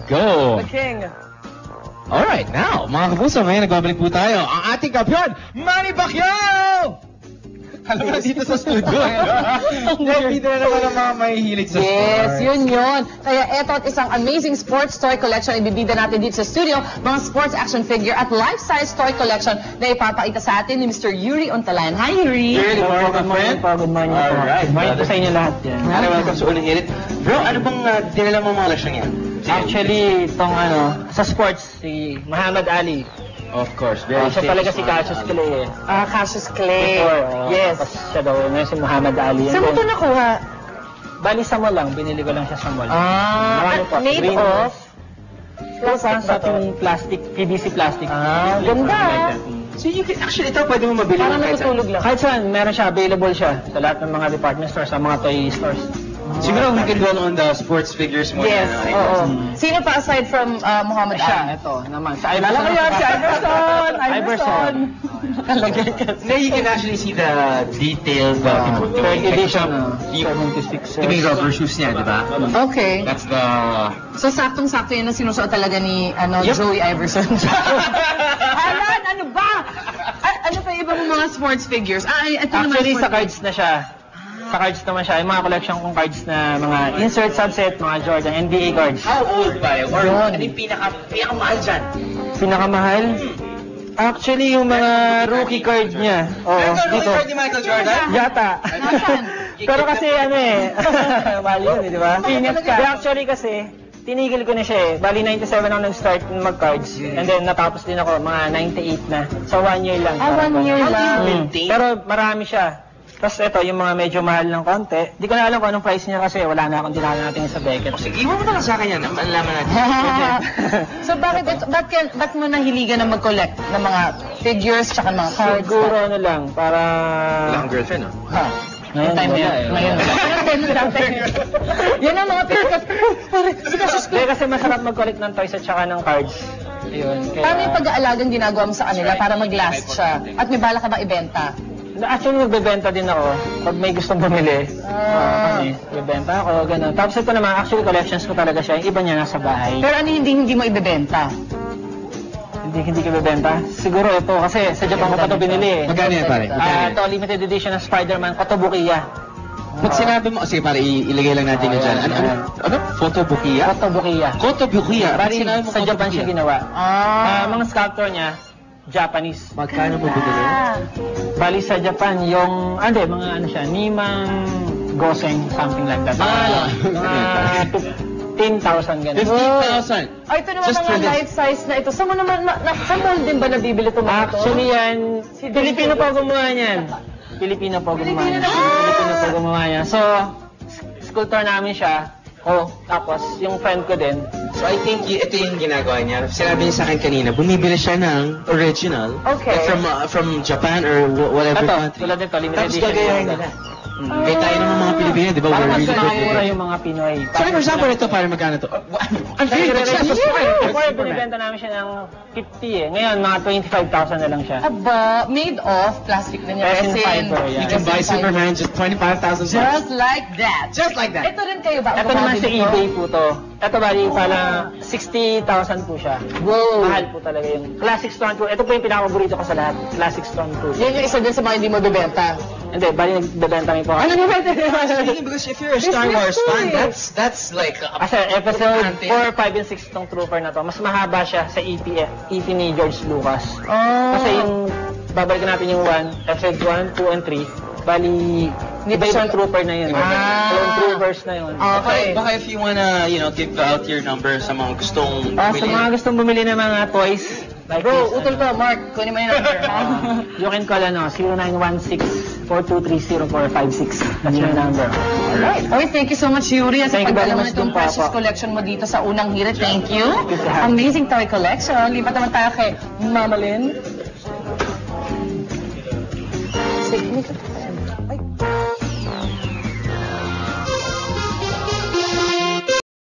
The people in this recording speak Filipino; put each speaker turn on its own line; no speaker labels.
go.
The king.
Alright, now, mga kapuso, ngayon nagbabalik po tayo. Ang ating kampiyon, Manny Pacquiao! Alam mo na dito sa studio. Dito na naman ang mga mahihilig sa sports.
Yes, yun. Kaya eto at isang amazing sports toy collection ibibida natin dito sa studio. Mga sports action figure at life-size toy collection na ipapakita sa atin ni Mr. Yuri Ontalayan. Hi, Yuri!
Good morning, friend.
Good morning.
Alright.
Good morning po sa inyo lahat yan.
Welcome sa Uling Hirit. Bro, ano bang dinala mo mga lesyong yan?
Actually, itong sa sports, si Muhammad Ali.
Of course, very
Siya talaga si Cassius Clay eh.
Cassius Clay.
Yes. Tapos siya daw, ngayon si Muhammad Ali.
Saan mo ito nakuha?
Bali sa mall lang, binili ko lang siya sa mall.
Made of?
Plastic sa yung plastic, PVC plastic.
Ganda.
So you can, actually, ito pwede mo mabili.
Parang natutulog lang.
Kahit saan, meron siya, available siya sa lahat ng mga department stores, sa mga toy stores.
Siguro we can dwell on the sports figures mo.
Yes, oo. Sino pa aside from Muhammad
Siya,
Ali?
ito naman. Sa
Alam mo yan, si Iverson!
Iverson.
Now you can actually see the detailed
Third edition,
yung
76.
yung rubber shoes niya, di ba?
Okay.
That's the...
So, saktong-sakto yan na sinusuot talaga ni Joey Iverson. Alan, ano ba? Ano pa iba mong mga sports figures? Ito naman
Actually,
sports
sa cards na siya. Sa cards naman siya. Yung mga collection kong cards na mga insert, subset, mga Jordan, NBA cards.
How old ba yun? Or ano yung pinakamahal dyan?
Pinakamahal? Actually, yung mga rookie cards niya. Oo, dito.
Rookie card ni Michael Jordan?
Yata. Pero kasi bali yun, di ba? Actually kasi, tinigil ko na siya eh. Bali 97 ako nag-start mag-cards. And then natapos din ako, mga 98 na. So 1 year lang.
1 year lang.
Pero marami siya. Tapos ito, yung mga medyo mahal ng konti. Di ko na alam kung anong price niya kasi wala na akong dinala natin sa Beckett.
Sige, iwan mo na lang sa akin yan. Malaman natin.
So, ba't mo nahiligan na mag-collect ng mga figures tsaka mga cards?
Siguro ano lang, para...
Wala kang girlfriend, no?
Ha? Ngayon,
Time na yan. Ngayon. Yan ang mga pickup.
Kasi masarap mag-collect ng toys at saka ng cards. Ayun.
Paano yung pag-aalagang ginagawa mo sa kanila para mag-last siya? At may bala ka ba ibenta?
Actually, magbebenta din ako pag may gustong bumili. Kasi bebenta ako, gano'n. Tapos ito naman, actually collections ko talaga siya. Yung iba niya nasa bahay.
Pero ano hindi mo ibebenta?
Hindi ko bebenta. Siguro ito, kasi sa Japan ko pa ito binili eh.
Magkano yan, pare?
Ito, limited edition ng Spider-Man, Kotobukiya.
Pag sinabi mo, sige pare, ilagay lang natin yun dyan. Ano? Photobukiya?
Kotobukiya.
Kotobukiya?
Bali, sa Japan siya ginawa. Mga sculptor niya, Japanese.
Magkano mo binili?
Bali sa Japan, yung, mga ano siya, Nimang Goseng, something like that. Mga 15,000 ganun.
15,000?
Ay, ito naman mga life size na ito. Saan mo naman, sa mall din ba nabibili ito mga ito?
Actually yan, Pilipino po gumawa niyan. Pilipino po gumawa niyan. So, sculptor namin siya. Tapos yung friend ko din.
So I think ito yung ginagawa niya. Sinabi niya sa akin kanina, bumibili siya ng original.
Okay.
From Japan or whatever country.
Tulad nito, limited
Tapos
edition.
gagayahin nila. Kaya tayo naman mga Pilipino, di ba?
Para
We're
mas
really good
mura
with
yung mga Pinoy.
So for example, ito para magkano to? I'm very
Before, binibenta namin siya ng 50 eh. Ngayon, mga 25,000 na lang siya.
Aba, made of plastic na niya.
Resin fiber, yeah.
You can buy Superman just 25,000
Just like that.
Just like that.
Ito rin kayo ba?
Ito naman sa eBay po to. Ito bali pala 60,000 po siya.
Wow.
Mahal po talaga yung Classic Stone po. Ito po yung pinakapaborito ko sa lahat. Classic Stone po.
Yan yung isa din sa mga hindi mo bibenta.
Hindi, bali nagbebenta rin po.
Ano bibenta?
Because if you're a Star Wars fan, that's like
Kasi episode 4, 5, and 6 itong Trooper na to, mas mahaba siya sa EP ni George Lucas. Kasi yung, babalikan natin yung 1, episode 1, 2, and 3, bali, iba-ibang Trooper na yun. Yung Troopers na yun.
Okay.
Baka if you wanna, give out your number sa mga gustong
Sa mga gustong bumili ng mga toys, like
Bro,
this,
utol ka, Mark. Kunin mo yung number, ha?
you can call 0916-423-0456. That's your number.
Alright. Okay, thank you so much, Yuri. Sa
Thank you very
pagdala mo
much
itong
din po,
precious
Papa.
collection mo dito sa unang hirit. Thank you.
Good to have you.
Amazing toy collection. Lipat naman tayo kay Mama Lynn. Sige.